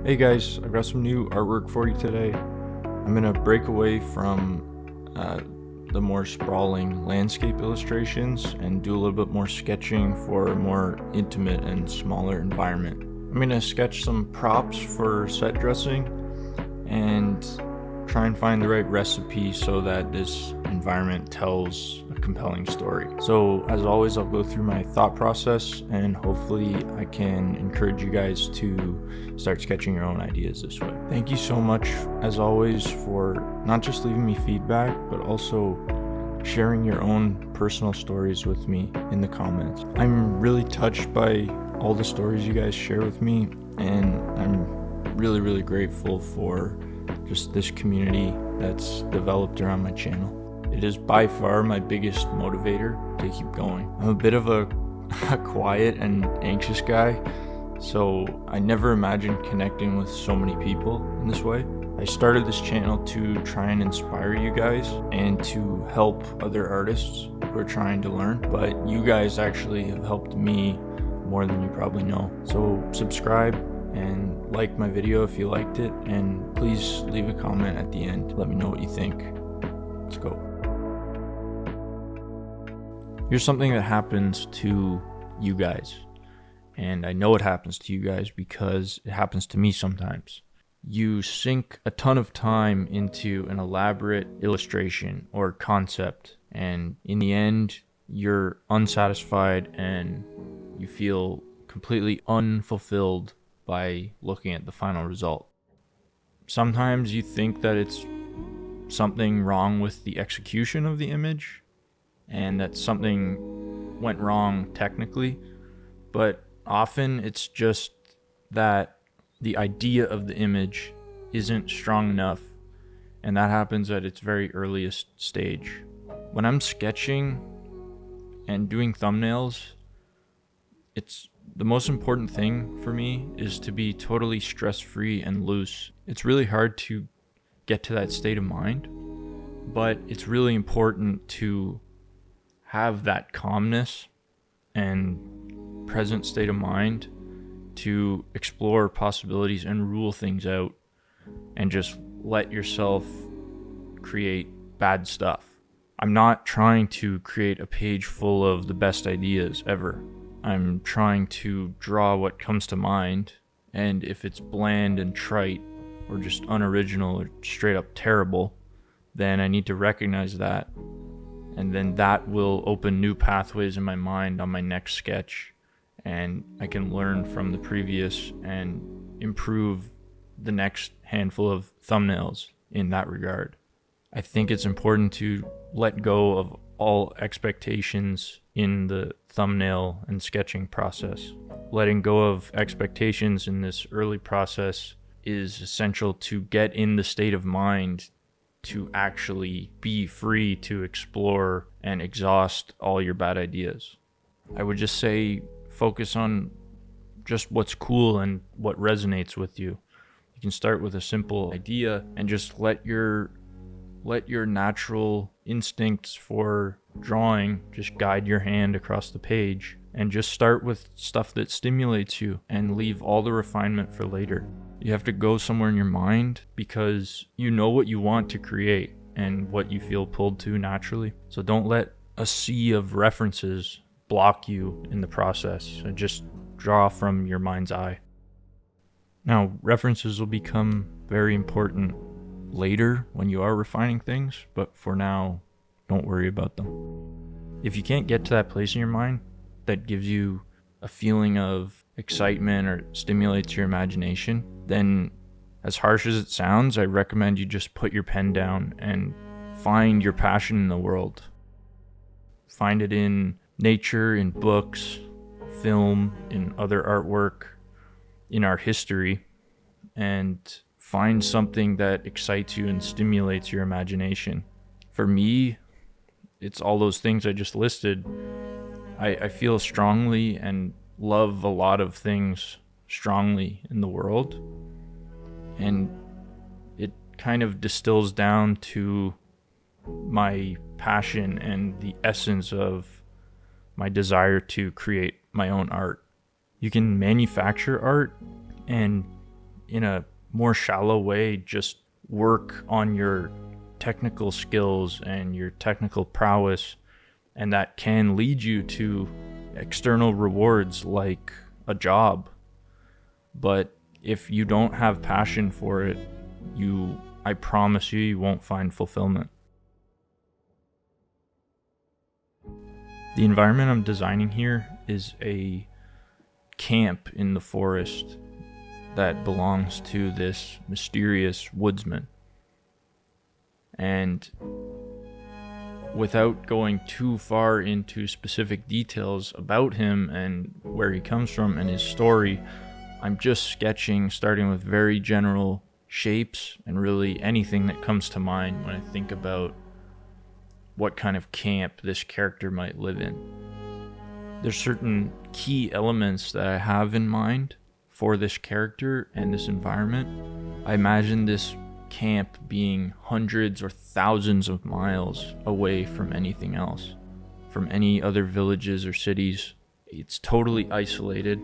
Hey guys, I've got some new artwork for you today. I'm gonna break away from the more sprawling landscape illustrations and do a little bit more sketching for a more intimate and smaller environment. I'm gonna sketch some props for set dressing and try and find the right recipe so that this environment tells a compelling story. So as always, I'll go through my thought process and hopefully I can encourage you guys to start sketching your own ideas this way. Thank you so much as always for not just leaving me feedback, but also sharing your own personal stories with me in the comments. I'm really touched by all the stories you guys share with me, and I'm really grateful for just this community that's developed around my channel. It is by far my biggest motivator to keep going. I'm a bit of a quiet and anxious guy, so I never imagined connecting with so many people in this way. I started this channel to try and inspire you guys and to help other artists who are trying to learn, but you guys actually have helped me more than you probably know. So subscribe and like my video if you liked it, and please leave a comment at the end. Let me know what you think. Let's go. Here's something that happens to you guys, and I know it happens to you guys because it happens to me sometimes. You sink a ton of time into an elaborate illustration or concept, and in the end you're unsatisfied and you feel completely unfulfilled by looking at the final result. Sometimes you think that it's something wrong with the execution of the image and that something went wrong technically, but often it's just that the idea of the image isn't strong enough, and that happens at its very earliest stage. When I'm sketching and doing thumbnails, it's the most important thing for me is to be totally stress-free and loose. It's really hard to get to that state of mind, but it's really important to have that calmness and present state of mind to explore possibilities and rule things out and just let yourself create bad stuff. I'm not trying to create a page full of the best ideas ever. I'm trying to draw what comes to mind, and if it's bland and trite or just unoriginal or straight up terrible, then I need to recognize that, and then that will open new pathways in my mind on my next sketch, and I can learn from the previous and improve the next handful of thumbnails in that regard. I think it's important to let go of all expectations in the thumbnail and sketching process. Letting go of expectations in this early process is essential to get in the state of mind to actually be free to explore and exhaust all your bad ideas. I would just say focus on just what's cool and what resonates with you. You can start with a simple idea and just let your natural instincts for drawing just guide your hand across the page, and just start with stuff that stimulates you and leave all the refinement for later. You have to go somewhere in your mind because you know what you want to create and what you feel pulled to naturally. So don't let a sea of references block you in the process, and just draw from your mind's eye. Now, references will become very important later when you are refining things, but for now, don't worry about them. If you can't get to that place in your mind that gives you a feeling of excitement or stimulates your imagination, then as harsh as it sounds, I recommend you just put your pen down and find your passion in the world. Find it in nature, in books, film, in other artwork, in our history, and find something that excites you and stimulates your imagination. For me, it's all those things I just listed. I feel strongly and love a lot of things strongly in the world, and it kind of distills down to my passion and the essence of my desire to create my own art. You can manufacture art, and in a more shallow way, just work on your technical skills and your technical prowess, and that can lead you to external rewards like a job. But if you don't have passion for it, I promise you won't find fulfillment. The environment I'm designing here is a camp in the forest that belongs to this mysterious woodsman. And without going too far into specific details about him and where he comes from and his story, I'm just sketching, starting with very general shapes and really anything that comes to mind when I think about what kind of camp this character might live in. There's certain key elements that I have in mind for this character and this environment. I imagine this camp being hundreds or thousands of miles away from anything else, from any other villages or cities. It's totally isolated,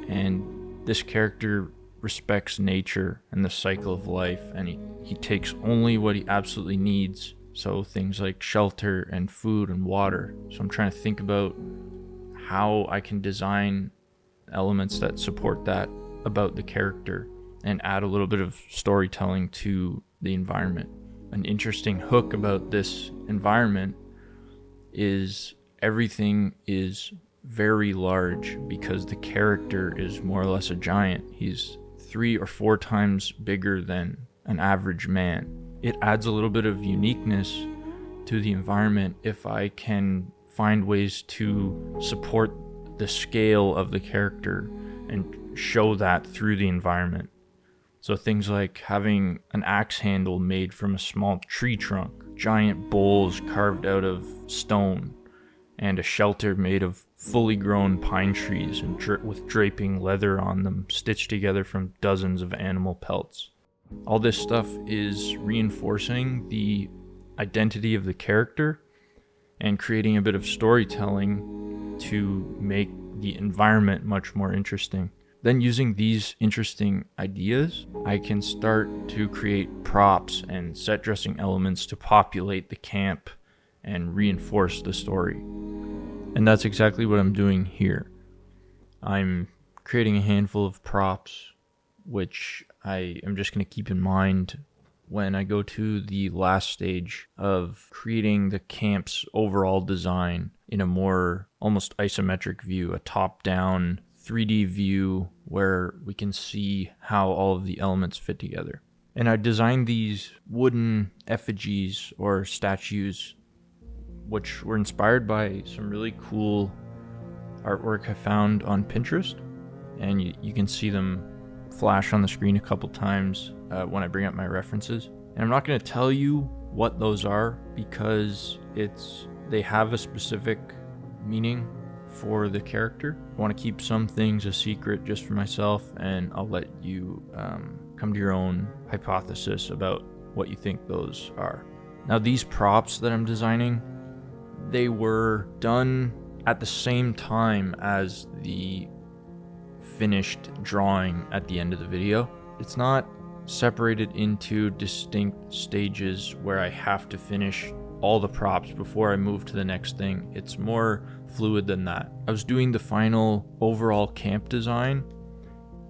and this character respects nature and the cycle of life, and he takes only what he absolutely needs. So things like shelter and food and water. So I'm trying to think about how I can design elements that support that about the character and add a little bit of storytelling to the environment. An interesting hook about this environment is everything is very large because the character is more or less a giant. He's 3 or 4 times bigger than an average man. It adds a little bit of uniqueness to the environment if I can find ways to support the scale of the character and show that through the environment. So things like having an axe handle made from a small tree trunk, giant bowls carved out of stone, and a shelter made of fully grown pine trees and with draping leather on them stitched together from dozens of animal pelts. All this stuff is reinforcing the identity of the character and creating a bit of storytelling to make the environment much more interesting. Then using these interesting ideas, I can start to create props and set dressing elements to populate the camp and reinforce the story. And that's exactly what I'm doing here. I'm creating a handful of props, which I am just going to keep in mind when I go to the last stage of creating the camp's overall design in a more almost isometric view, a top-down 3D view where we can see how all of the elements fit together. And I designed these wooden effigies or statues, which were inspired by some really cool artwork I found on Pinterest. And you can see them flash on the screen a couple times when I bring up my references. And I'm not going to tell you what those are because they have a specific meaning for the character. I want to keep some things a secret just for myself, and I'll let you come to your own hypothesis about what you think those are. Now, these props that I'm designing, they were done at the same time as the finished drawing at the end of the video. It's not separated into distinct stages where I have to finish all the props before I move to the next thing. It's more fluid than that. I was doing the final overall camp design,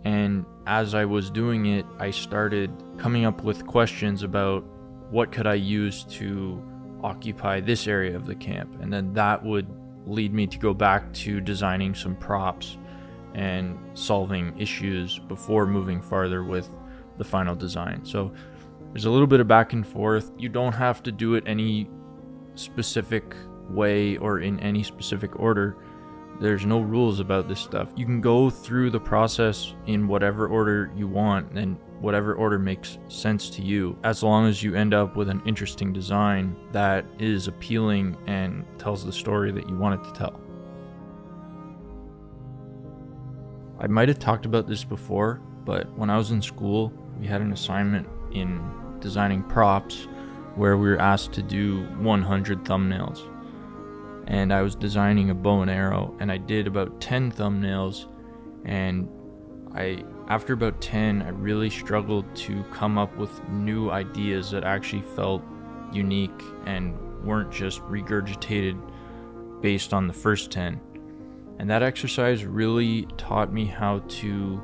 and as I was doing it, I started coming up with questions about what could I use to occupy this area of the camp, and then that would lead me to go back to designing some props and solving issues before moving farther with the final design. So there's a little bit of back and forth. You don't have to do it any specific way or in any specific order. There's no rules about this stuff. You can go through the process in whatever order you want and whatever order makes sense to you, as long as you end up with an interesting design that is appealing and tells the story that you want it to tell. I might have talked about this before, but when I was in school, we had an assignment in designing props where we were asked to do 100 thumbnails. And I was designing a bow and arrow, and I did about 10 thumbnails, and I after about 10, I really struggled to come up with new ideas that actually felt unique and weren't just regurgitated based on the first 10. And that exercise really taught me how to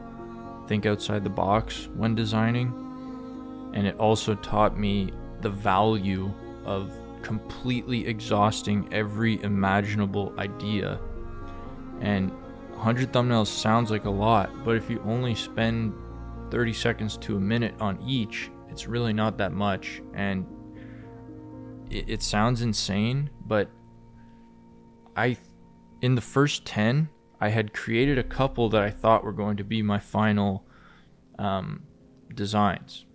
think outside the box when designing. And it also taught me the value of completely exhausting every imaginable idea. And 100 thumbnails sounds like a lot, but if you only spend 30 seconds to a minute on each, it's really not that much. And it sounds insane, but in the first 10, I had created a couple that I thought were going to be my final designs.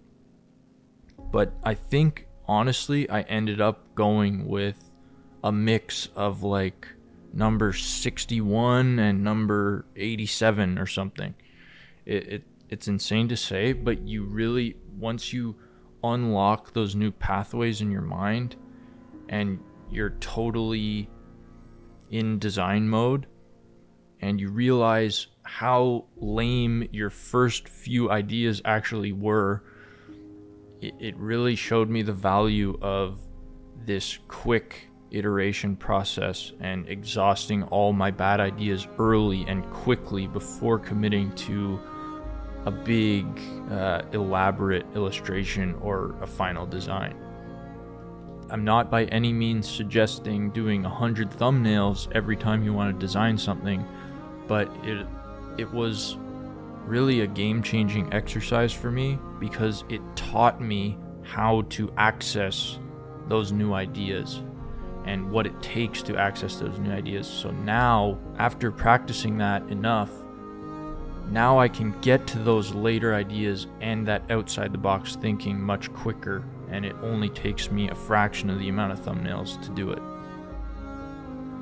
But I think, honestly, I ended up going with a mix of like number 61 and number 87 or something. It's insane to say, but you really, once you unlock those new pathways in your mind and you're totally in design mode and you realize how lame your first few ideas actually were, it really showed me the value of this quick iteration process and exhausting all my bad ideas early and quickly before committing to a big elaborate illustration or a final design. I'm not by any means suggesting doing 100 thumbnails every time you want to design something, but it was really a game-changing exercise for me because it taught me how to access those new ideas and what it takes to access those new ideas. So now, after practicing that enough, now I can get to those later ideas and that outside the box thinking much quicker, and it only takes me a fraction of the amount of thumbnails to do it.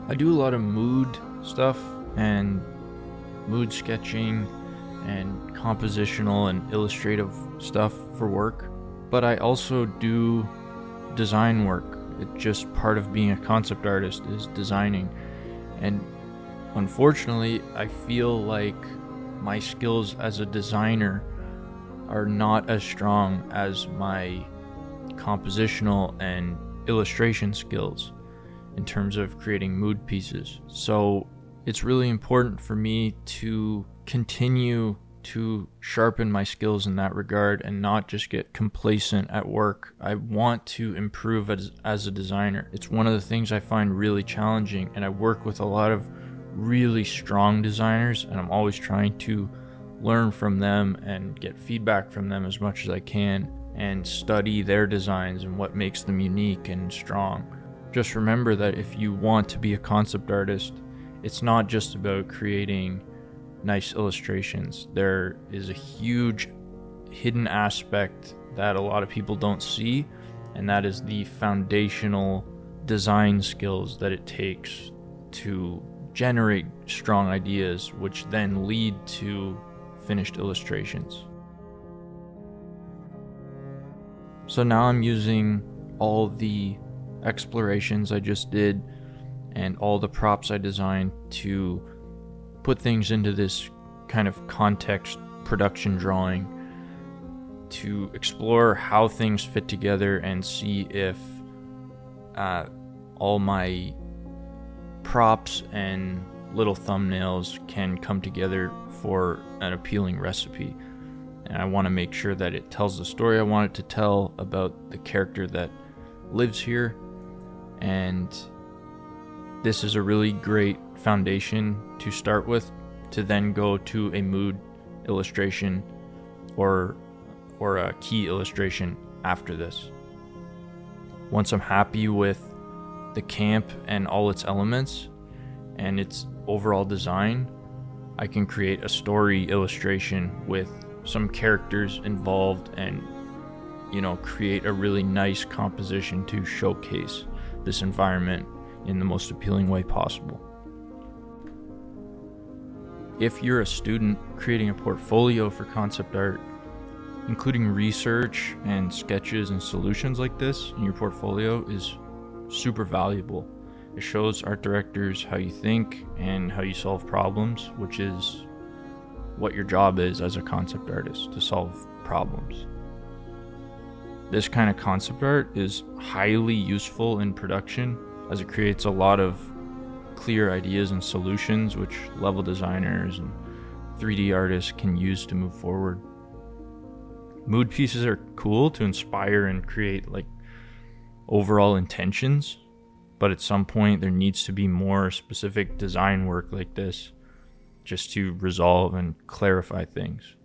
I do a lot of mood stuff and mood sketching and compositional and illustrative stuff for work, but I also do design work. It's just part of being a concept artist is designing. And unfortunately, I feel like my skills as a designer are not as strong as my compositional and illustration skills in terms of creating mood pieces. So it's really important for me to continue to sharpen my skills in that regard and not just get complacent at work. I want to improve as a designer. It's one of the things I find really challenging, and I work with a lot of really strong designers, and I'm always trying to learn from them and get feedback from them as much as I can and study their designs and what makes them unique and strong. Just remember that if you want to be a concept artist, it's not just about creating nice illustrations. There is a huge hidden aspect that a lot of people don't see, and that is the foundational design skills that it takes to generate strong ideas, which then lead to finished illustrations. So now I'm using all the explorations I just did and all the props I designed to put things into this kind of context production drawing to explore how things fit together and see if all my props and little thumbnails can come together for an appealing recipe. And I want to make sure that it tells the story I want it to tell about the character that lives here. And this is a really great foundation to start with, to then go to a mood illustration or a key illustration after this. Once I'm happy with the camp and all its elements and its overall design, I can create a story illustration with some characters involved and, create a really nice composition to showcase this environment in the most appealing way possible. If you're a student creating a portfolio for concept art, including research and sketches and solutions like this in your portfolio is super valuable. It shows art directors how you think and how you solve problems, which is what your job is as a concept artist, to solve problems. This kind of concept art is highly useful in production, as it creates a lot of clear ideas and solutions which level designers and 3D artists can use to move forward. Mood pieces are cool to inspire and create like overall intentions, but at some point there needs to be more specific design work like this just to resolve and clarify things.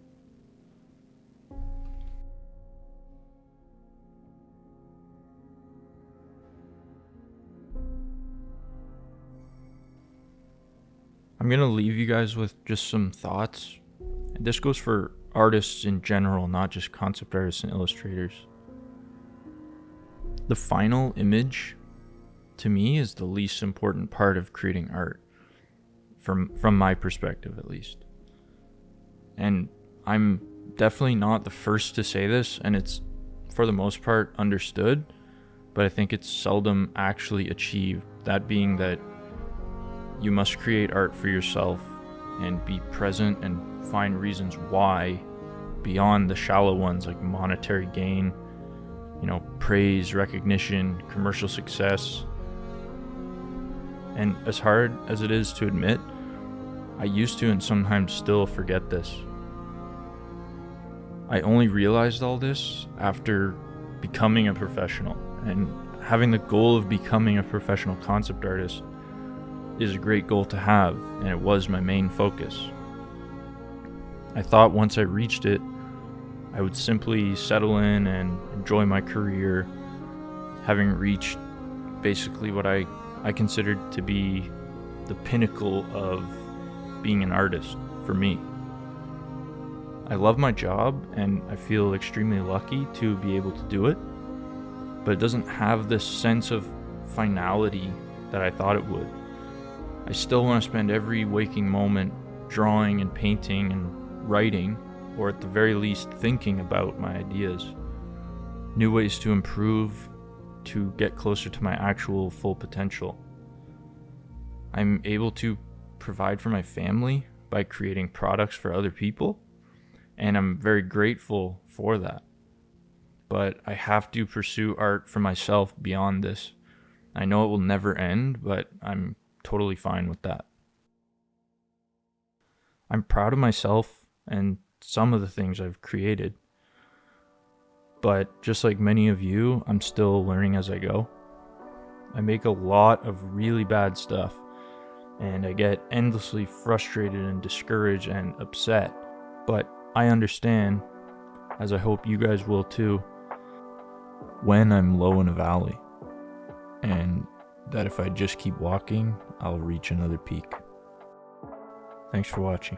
I'm going to leave you guys with just some thoughts. And this goes for artists in general, not just concept artists and illustrators. The final image, to me, is the least important part of creating art, from my perspective at least. And I'm definitely not the first to say this, and it's for the most part understood, but I think it's seldom actually achieved. That being that you must create art for yourself and be present and find reasons why beyond the shallow ones like monetary gain, praise, recognition, commercial success. And as hard as it is to admit, I used to and sometimes still forget this. I only realized all this after becoming a professional, and having the goal of becoming a professional concept artist is a great goal to have, and it was my main focus. I thought once I reached it, I would simply settle in and enjoy my career, having reached basically what I considered to be the pinnacle of being an artist for me. I love my job and I feel extremely lucky to be able to do it, but it doesn't have this sense of finality that I thought it would. I still want to spend every waking moment drawing and painting and writing, or at the very least thinking about my ideas, new ways to improve, to get closer to my actual full potential. I'm able to provide for my family by creating products for other people, and I'm very grateful for that. But I have to pursue art for myself beyond this. I know it will never end, but I'm totally fine with that. I'm proud of myself and some of the things I've created, but just like many of you, I'm still learning as I go. I make a lot of really bad stuff, and I get endlessly frustrated and discouraged and upset, but I understand, as I hope you guys will too, when I'm low in a valley, and that if I just keep walking, I'll reach another peak. Thanks for watching.